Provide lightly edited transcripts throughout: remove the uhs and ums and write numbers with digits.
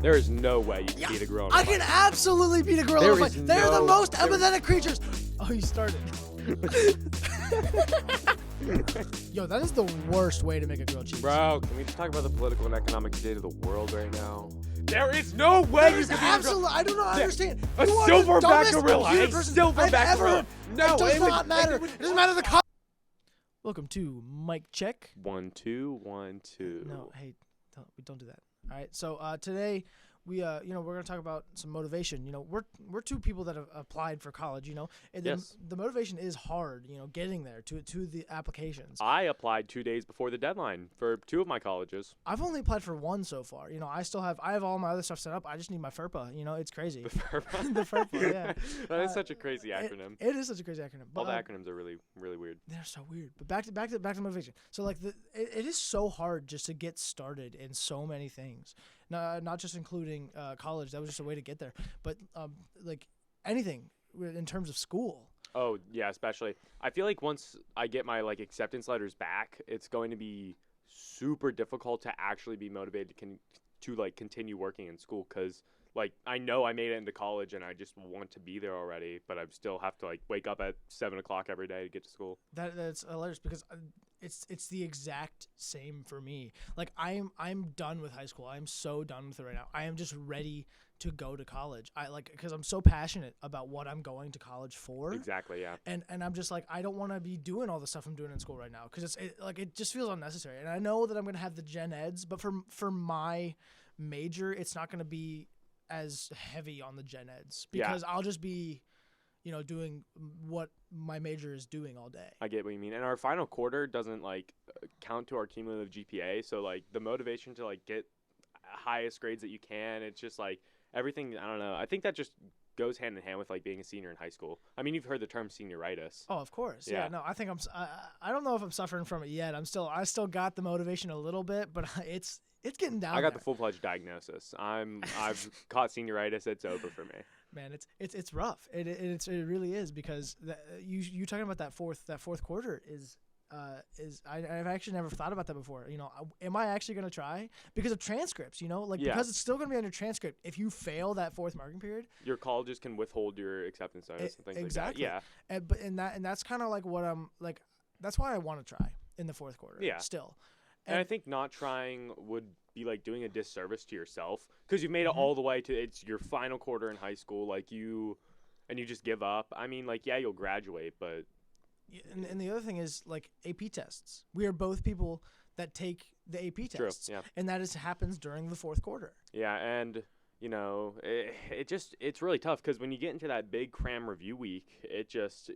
There is no way you can beat a gorilla. I can absolutely beat a gorilla in a fight. They're the most empathetic creatures. Oh, you started. Yo, that is the worst way to make a grilled cheese. Bro, can we just talk about the political and economic state of the world right now? There is no way you can beat a gorilla. I do not understand. A You are silverback the dumbest gorilla. human A person silverback I've ever- gorilla. No, it does it would- not matter. it would- It doesn't matter the. Welcome to Mic Check. 1 2 1 2. No, hey, don't do that. All right. So today we we're gonna talk about some motivation. We're two people that have applied for college. And Yes. the motivation is hard. Getting there to the applications. I applied 2 days before the deadline for 2 of my colleges. I've only applied for one so far. I have all my other stuff set up. I just need my FERPA. It's crazy. The FERPA. The FERPA, yeah. That is such a crazy acronym. It is such a crazy acronym. But, All the acronyms are really, really weird. they're so weird. But back to motivation. So it is so hard just to get started in so many things. Not just including college. That was just a way to get there. But like anything in terms of school. Oh, yeah, especially. I feel like once I get my acceptance letters back, it's going to be super difficult to actually be motivated to continue working in school, cuz I know I made it into college and I just want to be there already, but I still have to wake up at 7 o'clock every day to get to school. That's hilarious because it's the exact same for me. I'm done with high school. I'm so done with it right now. I am just ready to go to college. Because I'm so passionate about what I'm going to college for. Exactly, yeah. And I'm just I don't want to be doing all the stuff I'm doing in school right now because it just feels unnecessary. And I know that I'm gonna have the gen eds, but for my major, it's not gonna be as heavy on the gen eds because I'll just be doing what my major is doing all day. I get what you mean. And our final quarter doesn't count to our cumulative GPA, so the motivation to get highest grades that you can, it's just everything, I don't know. I think that just goes hand in hand with being a senior in high school. I mean, you've heard the term senioritis. Oh, of course. Yeah. No, I think I don't know if I'm suffering from it yet. I still got the motivation a little bit, but it's getting down. I got there. the full-fledged diagnosis. I've caught senioritis. It's over for me. Man, it's rough. It really is because you talking about that fourth quarter is I've actually never thought about that before. Am I actually going to try because of transcripts? Because it's still going to be on your transcript. If you fail that fourth marking period, your colleges can withhold your acceptance notice and things exactly. like that. Yeah, and that's kind of what I'm That's why I want to try in the fourth quarter. Yeah, still. And I think not trying would be doing a disservice to yourself because you've made it all the way to it's your final quarter in high school. You just give up. I mean, you'll graduate, but. And the other thing is AP tests. We are both people that take the AP tests. True, yeah. And that happens during the fourth quarter. Yeah, and it's really tough because when you get into that big cram review week, it just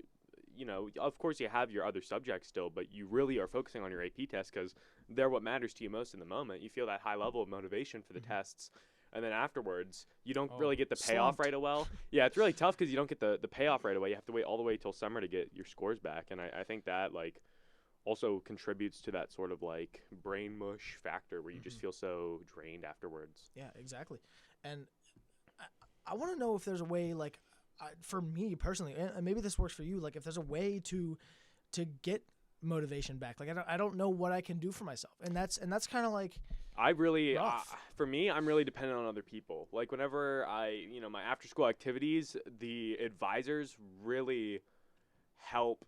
of course you have your other subjects still, but you really are focusing on your AP tests because they're what matters to you most in the moment. You feel that high level of motivation for the tests. And then afterwards, you don't really get the payoff right away. Yeah, it's really tough because you don't get the payoff right away. You have to wait all the way till summer to get your scores back. And I think that also contributes to that sort of brain mush factor where you just feel so drained afterwards. Yeah, exactly. And I want to know if there's a way for me personally, and maybe this works for you, if there's a way to get motivation back. I don't know what I can do for myself. And that's kind of I really, rough. For me, I'm really dependent on other people. Whenever my after school activities, the advisors really help.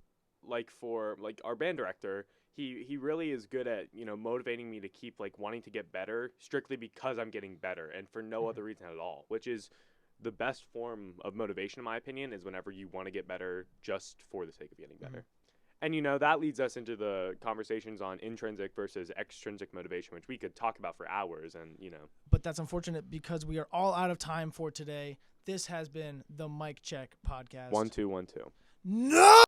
For our band director, he really is good at motivating me to keep wanting to get better strictly because I'm getting better and for no other reason at all, which is the best form of motivation in my opinion is whenever you want to get better just for the sake of getting better. And, that leads us into the conversations on intrinsic versus extrinsic motivation, which we could talk about for hours and. But that's unfortunate because we are all out of time for today. This has been the Mic Check podcast. 1 2 1 2. No!